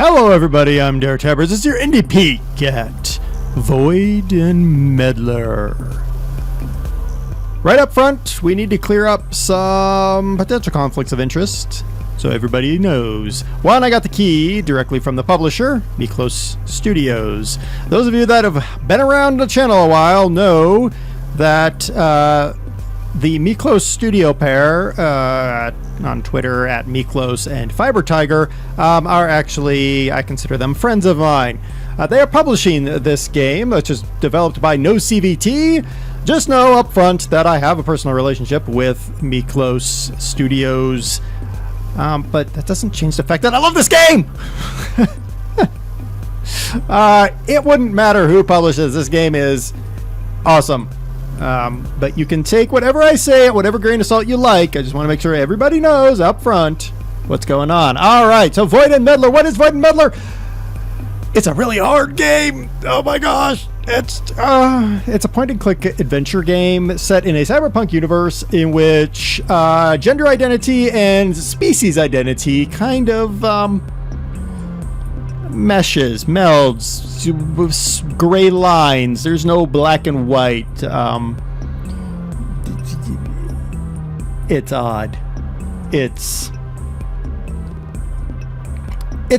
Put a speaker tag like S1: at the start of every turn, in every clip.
S1: Hello everybody, I'm DerTebbers. This is your indie peek at Void and Meddler. Right up front, we need to clear up some potential conflicts of interest, so everybody knows. One, I got the key directly from the publisher, Miklos Studios. Those of you that have been around the channel a while know that the Miklos Studio pair on Twitter at Miklos and Fiber Tiger are actually, I consider them friends of mine. They are publishing this game, which is developed by No CVT. Just know up front that I have a personal relationship with Miklos Studios, but that doesn't change the fact that I love this game! It wouldn't matter who publishes this game is awesome. But you can take whatever I say at whatever grain of salt you like. I just want to make sure everybody knows up front what's going on. All right, so Void and Meddler. What is Void and Meddler? It's a really hard game. Oh my gosh. It's a point-and-click adventure game set in a cyberpunk universe in which gender identity and species identity kind of melds, gray lines. There's no black and white. It's odd. It's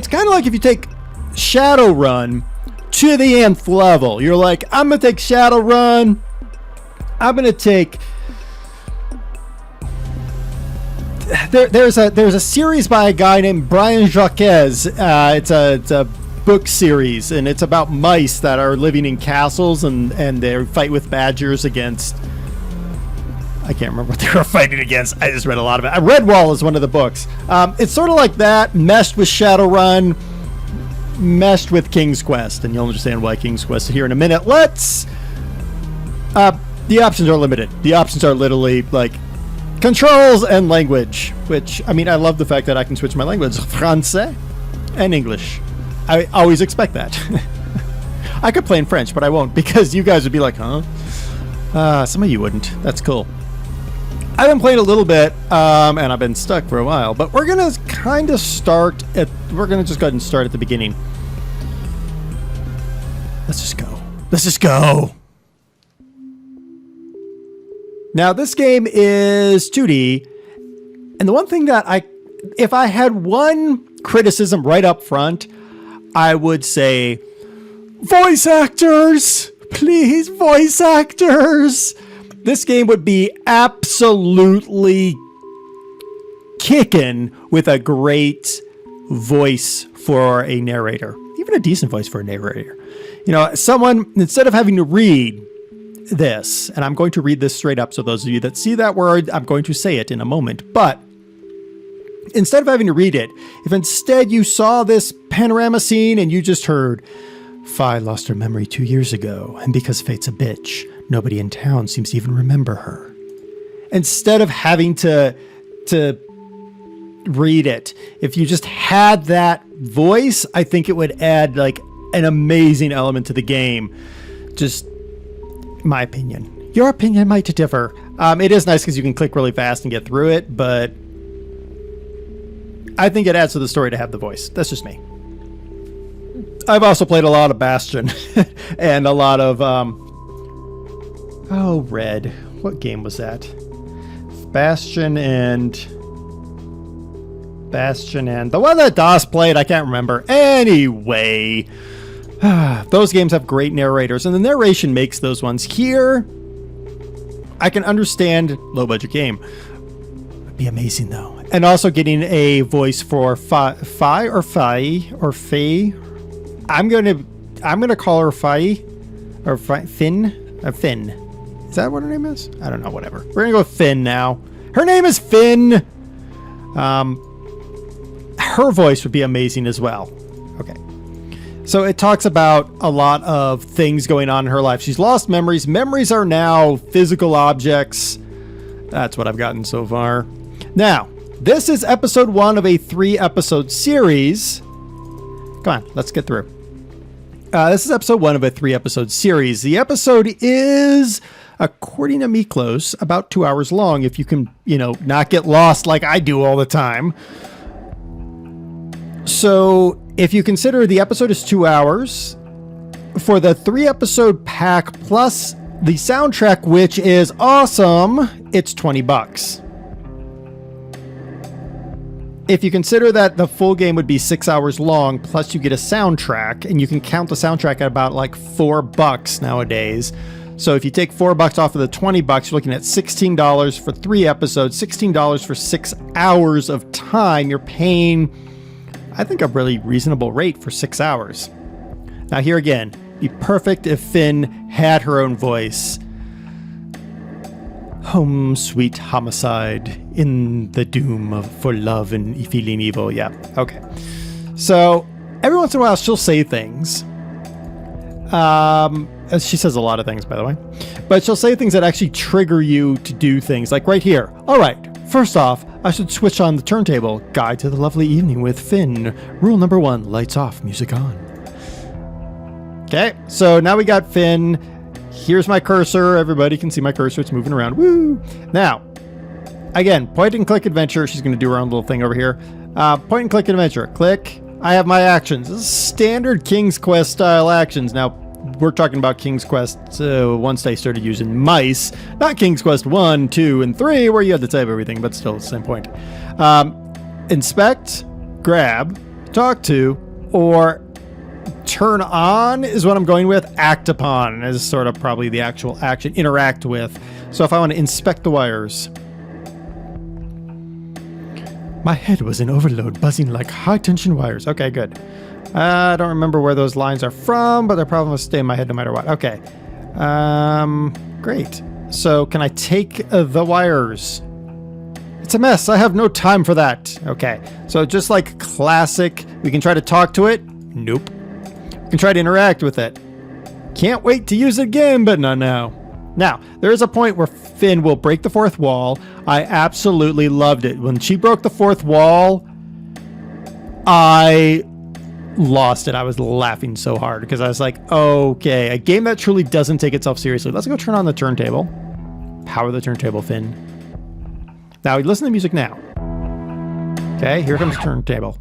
S1: kind of like if you take Shadowrun to the nth level. You're like, I'm gonna take Shadowrun. I'm gonna take. There's a series by a guy named Brian Jacques. It's a book series, and it's about mice that are living in castles, and they fight with badgers against. I can't remember what they were fighting against. I just read a lot of it. Redwall is one of the books. It's sort of like that, meshed with Shadowrun, meshed with King's Quest, and you'll understand why King's Quest is here in a minute. Let's. The options are limited. The options are literally like. Controls and language, which, I mean, I love the fact that I can switch my language, Francais and English. I always expect that. I could play in French, but I won't, because you guys would be like, huh? Some of you wouldn't. That's cool. I've been playing a little bit, and I've been stuck for a while, but we're going to kind of start at, we're going to just go ahead and start at the beginning. Let's just go. Let's just go. Now, this game is 2D, and the one thing that if I had one criticism right up front, I would say, voice actors! Please, voice actors! This game would be absolutely kicking with a great voice for a narrator. Even a decent voice for a narrator. You know, someone, instead of having to read this, and I'm going to read this straight up, so those of you that see that word, I'm going to say it in a moment, but instead of having to read it, if instead you saw this panorama scene and you just heard, Fi lost her memory 2 years ago, and because Fate's a bitch, nobody in town seems to even remember her. Instead of having to read it, if you just had that voice, I think it would add like an amazing element to the game. Just my opinion. Your opinion might differ. It is nice because you can click really fast and get through it, but I think it adds to the story to have the voice. That's just me. I've also played a lot of Bastion and a lot of Red. What game was that? Bastion and the one that DOS played, I can't remember. Anyway, those games have great narrators, and the narration makes those ones. Here, I can understand low-budget game. It'd be amazing, though. And also getting a voice for Fi. I'm gonna call her Fi, or Finn. Finn. Is that what her name is? I don't know. Whatever. We're gonna go with Finn now. Her name is Finn. Her voice would be amazing as well. Okay. So it talks about a lot of things going on in her life. She's lost memories. Memories are now physical objects. That's what I've gotten so far. Now, this is episode 1 of a 3-episode series. Come on, let's get through. This is episode 1 of a 3-episode series. The episode is, according to Miklos, about 2 hours long, if you can, not get lost like I do all the time. So if you consider the episode is 2 hours, for the 3-episode pack plus the soundtrack, which is awesome, it's $20. If you consider that the full game would be 6 hours long, plus you get a soundtrack, and you can count the soundtrack at about like $4 nowadays. So if you take $4 off of the $20, you're looking at $16 for 3 episodes, $16 for 6 hours of time. You're paying, I think, a really reasonable rate for 6 hours. Now here again, be perfect if Finn had her own voice. Home sweet homicide in the doom for love and feeling evil. Yeah, okay. So every once in a while she'll say things. She says a lot of things, by the way. But she'll say things that actually trigger you to do things. Like right here. All right, first off, I should switch on the turntable. Guide to the lovely evening with Finn. Rule number 1, lights off, music on. Okay, so now we got Finn. Here's my cursor. Everybody can see my cursor. It's moving around. Woo! Now, again, point and click adventure. She's going to do her own little thing over here. Point and click adventure. Click. I have my actions. This is standard King's Quest style actions. Now, we're talking about King's Quest once they started using mice. Not King's Quest 1, 2, and 3, where you had to type everything, but still the same point. Inspect, grab, talk to, or turn on is what I'm going with. Act upon is sort of probably the actual action. Interact with. So if I want to inspect the wires. My head was in overload, buzzing like high-tension wires. Okay, good. I don't remember where those lines are from, but they're probably going to stay in my head no matter what. Okay. Great. So can I take the wires? It's a mess. I have no time for that. Okay. So just like classic, we can try to talk to it. Nope. We can try to interact with it. Can't wait to use it again, but not now. Now, there is a point where Finn will break the fourth wall. I absolutely loved it. When she broke the fourth wall, I lost it. I was laughing so hard because I was like, okay, a game that truly doesn't take itself seriously. Let's go turn on the turntable. Power the turntable, Finn. Now, listen to the music now. Okay, here comes the turntable.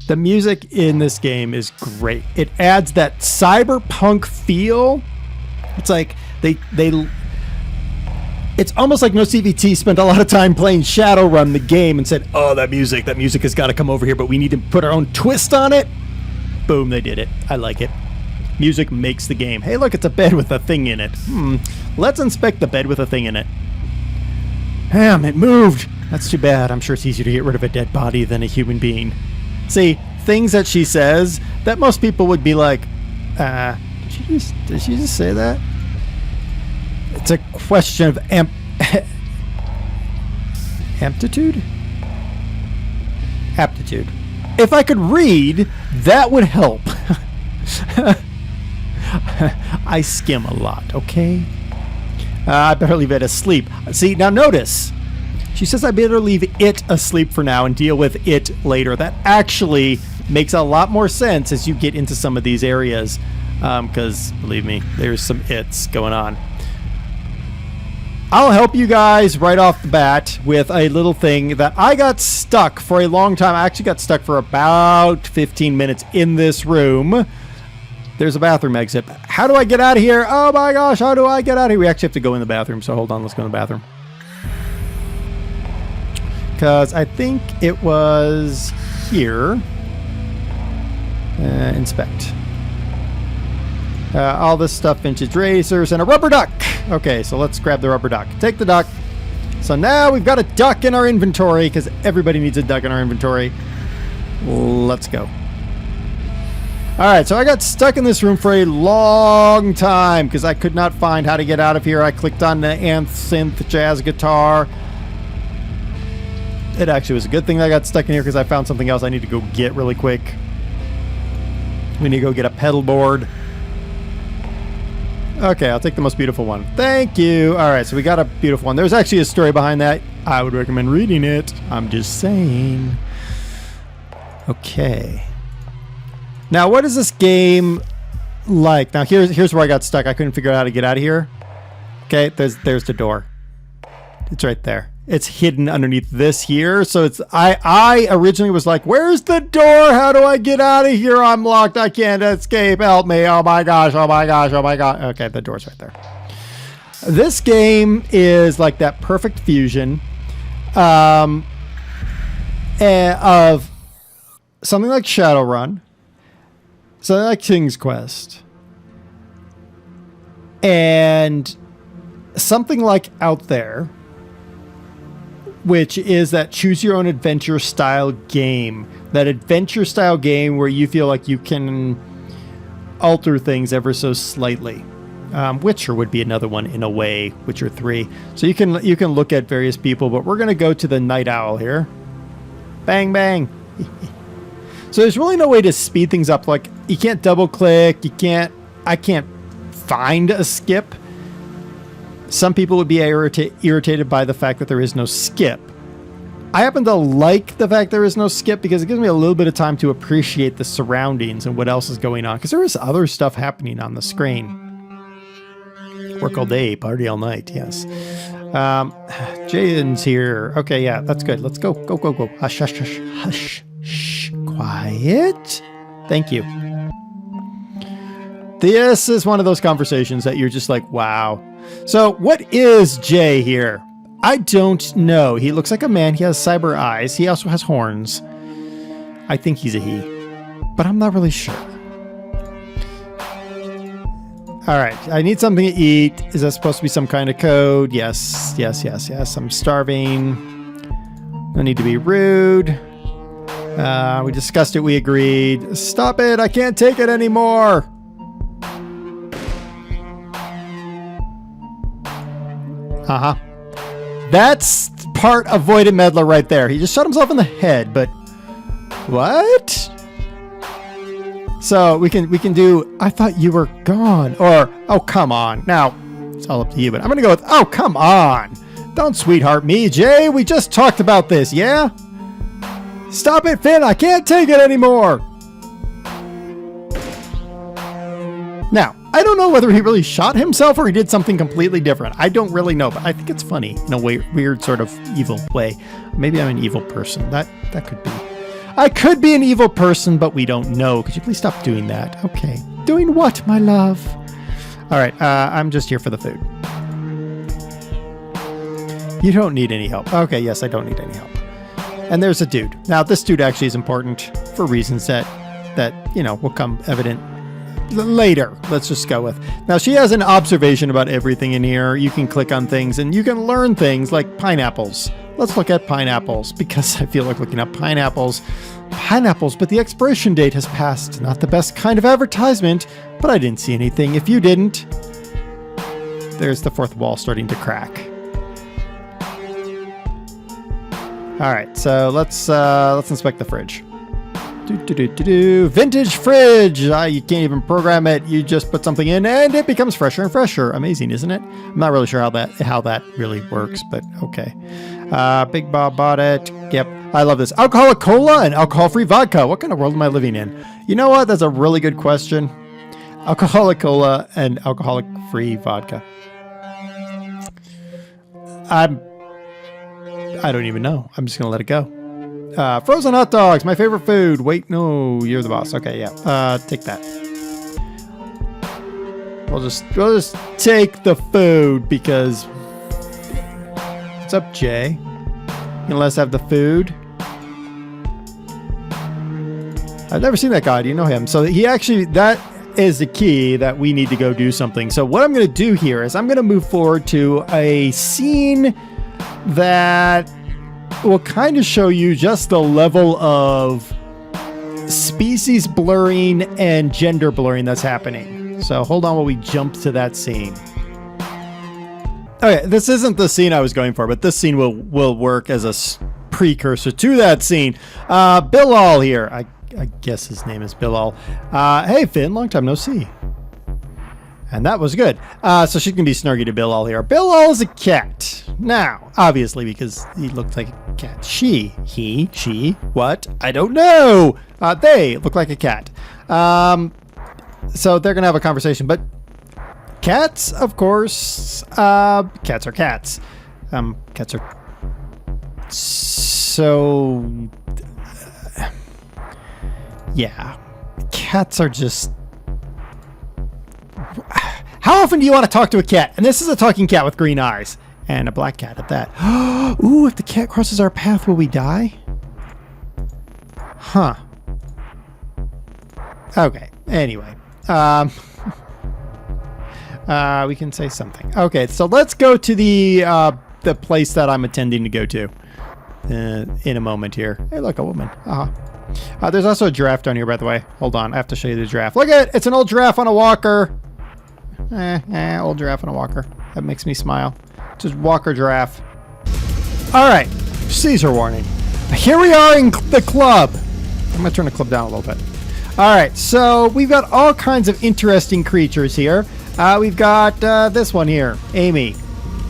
S1: The music in this game is great. It adds that cyberpunk feel. It's like it's almost like No CVT spent a lot of time playing Shadowrun, the game, and said, oh, that music has got to come over here, but we need to put our own twist on it. Boom, they did it. I like it. Music makes the game. Hey, look, it's a bed with a thing in it. Let's inspect the bed with a thing in it. Damn, it moved. That's too bad. I'm sure it's easier to get rid of a dead body than a human being. See, things that she says that most people would be like, did she just say that? It's a question of aptitude. If I could read, that would help. I skim a lot, okay? I better leave it asleep. See, now notice. She says I better leave it asleep for now and deal with it later. That actually makes a lot more sense as you get into some of these areas. Because, believe me, there's some its going on. I'll help you guys right off the bat with a little thing that I got stuck for a long time. I actually got stuck for about 15 minutes in this room. There's a bathroom exit. How do I get out of here? Oh my gosh, how do I get out of here? We actually have to go in the bathroom, so hold on, let's go in the bathroom. Because I think it was here. Inspect. All this stuff, vintage racers, and a rubber duck. Okay, so let's grab the rubber duck. Take the duck. So now we've got a duck in our inventory, because everybody needs a duck in our inventory. Let's go. Alright, so I got stuck in this room for a long time, because I could not find how to get out of here. I clicked on the Anth synth jazz guitar. It actually was a good thing that I got stuck in here, because I found something else I need to go get really quick. We need to go get a pedal board. Okay, I'll take the most beautiful one. Thank you. All right, so we got a beautiful one. There's actually a story behind that. I would recommend reading it. I'm just saying. Okay. Now, what is this game like? Now, here's where I got stuck. I couldn't figure out how to get out of here. Okay, there's the door. It's right there. It's hidden underneath this here. So it's I originally was like, where's the door? How do I get out of here? I'm locked. I can't escape. Help me. Oh my gosh. Oh my gosh. Oh my God. Okay, the door's right there. This game is like that perfect fusion of something like Shadowrun, something like King's Quest, and something like Out There, which is that choose your own adventure style game. That adventure style game where you feel like you can alter things ever so slightly. Witcher would be another one in a way, Witcher 3. So you can look at various people, but we're going to go to the Night Owl here. Bang, bang. So there's really no way to speed things up. Like, you can't double click. I can't find a skip. Some people would be irritated by the fact that there is no skip. I happen to like the fact there is no skip because it gives me a little bit of time to appreciate the surroundings and what else is going on. Because there is other stuff happening on the screen. Work all day, party all night, yes. Jaden's here. Okay, yeah, that's good. Let's go. Go, go, go. Hush, hush, hush, hush, shh. Quiet. Thank you. This is one of those conversations that you're just like, wow. So what is Jay here? I don't know. He looks like a man. He has cyber eyes. He also has horns. I think he's a he, but I'm not really sure. All right, I need something to eat. Is that supposed to be some kind of code? Yes, yes, yes, yes. I'm starving. No need to be rude. We discussed it. We agreed. Stop it. I can't take it anymore. Uh-huh. That's part of Void and Meddler right there. He just shot himself in the head, but what? So we can do, I thought you were gone, or, oh, come on. Now, it's all up to you, but I'm going to go with, oh, come on. Don't sweetheart me, Jay. We just talked about this, yeah? Stop it, Finn. I can't take it anymore. Now, I don't know whether he really shot himself or he did something completely different. I don't really know, but I think it's funny in a weird sort of evil way. Maybe I'm an evil person. That could be. I could be an evil person, but we don't know. Could you please stop doing that? Okay. Doing what, my love? All right. I'm just here for the food. You don't need any help. Okay. Yes, I don't need any help. And there's a dude. Now, this dude actually is important for reasons that will come evident later. Let's just go with. Now, she has an observation about everything in here. You can click on things and you can learn things like pineapples. Let's look at pineapples because I feel like looking at pineapples. Pineapples, but the expiration date has passed. Not the best kind of advertisement, but I didn't see anything. If you didn't, there's the fourth wall starting to crack. All right, so let's inspect the fridge. Vintage fridge. You can't even program it. You just put something in and it becomes fresher and fresher. Amazing, isn't it? I'm not really sure how that really works, but okay. Big Bob bought it. Yep. I love this. Alcoholic cola and alcohol-free vodka. What kind of world am I living in? You know what? That's a really good question. Alcoholic cola and alcoholic-free vodka. I don't even know. I'm just going to let it go. Frozen hot dogs, my favorite food. Wait, no, you're the boss. Okay, yeah. Take that. We'll just take the food because what's up, Jay? You gonna let us have the food? I've never seen that guy. Do you know him? So that is the key that we need to go do something. So what I'm going to do here is I'm going to move forward to a scene that will kind of show you just the level of species blurring and gender blurring that's happening. So hold on while we jump to that scene. Okay, this isn't the scene I was going for, but this scene will work as a precursor to that scene. Bilal here. I guess his name is Bilal. Hey, Finn, long time no see. And that was good. So she can be snarky to Bilal here. Bilal is a cat. Now, obviously, because he looks like a cat. He, she, what? I don't know. They look like a cat. So they're going to have a conversation. But cats, of course, cats are cats. Cats are so... yeah. Cats are just... How often do you want to talk to a cat? And this is a talking cat with green eyes. And a black cat at that. Ooh, if the cat crosses our path, will we die? Huh. Okay. Anyway. We can say something. Okay, so let's go to the place that I'm intending to go to in a moment here. Hey, look, a woman. There's also a giraffe down here, by the way. Hold on, I have to show you the giraffe. Look at it! It's an old giraffe on a walker. Old giraffe on a walker. That makes me smile. Just walker giraffe. All right, Caesar warning. Here we are in the club. I'm gonna turn the club down a little bit. All right, so we've got all kinds of interesting creatures here. We've got this one here, Amy.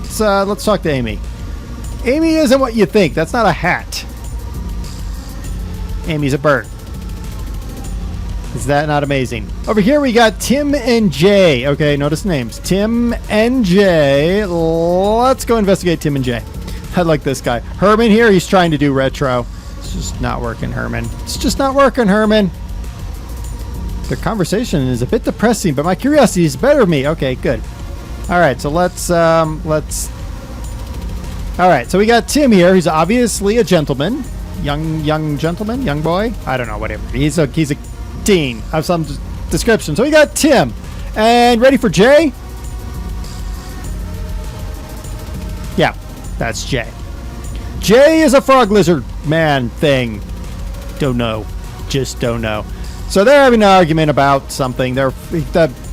S1: So let's talk to Amy. Amy isn't what you think. That's not a hat. Amy's a bird. Is that not amazing? Over here we got Tim and Jay. Okay, notice names. Tim and Jay. Let's go investigate Tim and Jay. I like this guy. Herman here, he's trying to do retro. It's just not working, Herman. It's just not working, Herman. Their conversation is a bit depressing, but my curiosity is better me. Okay, good. All right, so let's... All right, so we got Tim here. He's obviously a gentleman. Young gentleman? Young boy? I don't know, whatever. He's a teen of some description. So we got Tim. And ready for Jay? Yeah, that's Jay. Jay is a frog lizard man thing. Don't know. Just don't know. So they're having an argument about something.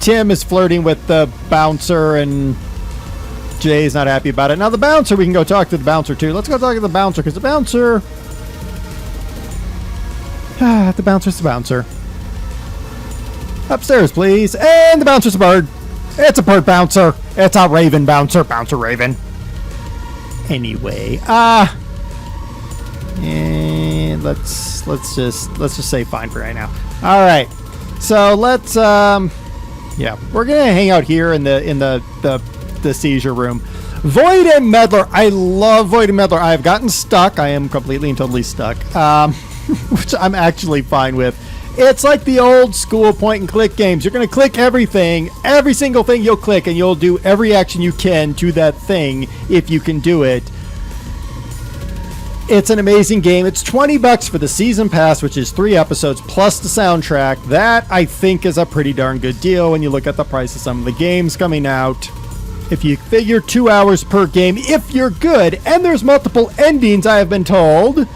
S1: Tim is flirting with the bouncer, and Jay's not happy about it. Now the bouncer, we can go talk to the bouncer too. Let's go talk to the bouncer, because the bouncer... the bouncer's the bouncer. Upstairs, please. And the bouncer's a bird. It's a bird bouncer. It's a raven bouncer. Bouncer raven. Anyway, and let's just say fine for right now. All right, so let's yeah, we're gonna hang out here in the seizure room. Void and Meddler. I love Void and Meddler. I have gotten stuck. I am completely and totally stuck, which I'm actually fine with. It's like the old school point and click games. You're gonna click everything, every single thing you'll click, and you'll do every action you can to that thing if you can do it. It's an amazing game. It's $20 for the season pass, which is 3 episodes plus the soundtrack. That, I think, is a pretty darn good deal when you look at the price of some of the games coming out. If you figure 2 hours per game, if you're good, and there's multiple endings, I have been told,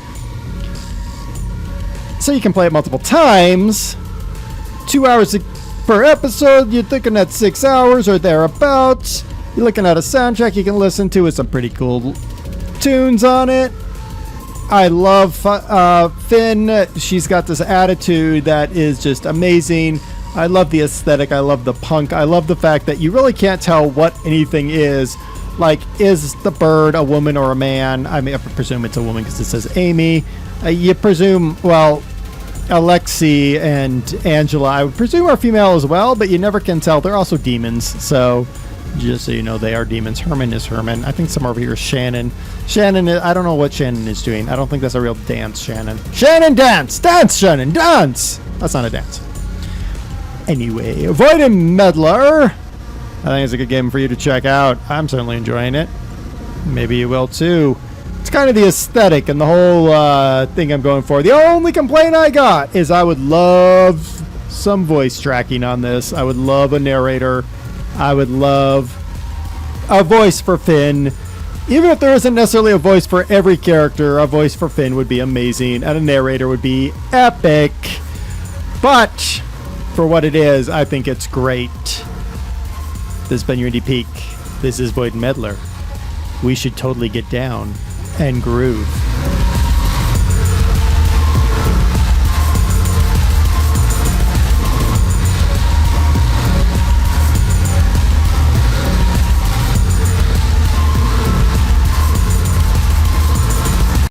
S1: so you can play it multiple times. 2 hours per episode, you're looking at 6 hours or thereabouts. You're looking at a soundtrack you can listen to with some pretty cool tunes on it. I love Finn. She's got this attitude that is just amazing. I love the aesthetic. I love the punk. I love the fact that you really can't tell what anything is. Like, is the bird a woman or a man? I mean, I presume it's a woman because it says Amy. You presume, well, Alexi and Angela, I would presume are female as well, but you never can tell. They're also demons, so just so you know, they are demons. Herman is Herman. I think somewhere over here is Shannon. Shannon, I don't know what Shannon is doing. I don't think that's a real dance, Shannon. Shannon, dance! Dance, Shannon, dance! That's not a dance. Anyway, Void and Meddler. I think it's a good game for you to check out. I'm certainly enjoying it. Maybe you will too. It's kind of the aesthetic and the whole thing I'm going for. The only complaint I got is I would love some voice tracking on this. I would love a narrator. I would love a voice for Finn. Even if there isn't necessarily a voice for every character, a voice for Finn would be amazing, and a narrator would be epic. But for what it is, I think it's great. This has been your Indie Peak. This is Void and Meddler. We should totally get down and groove.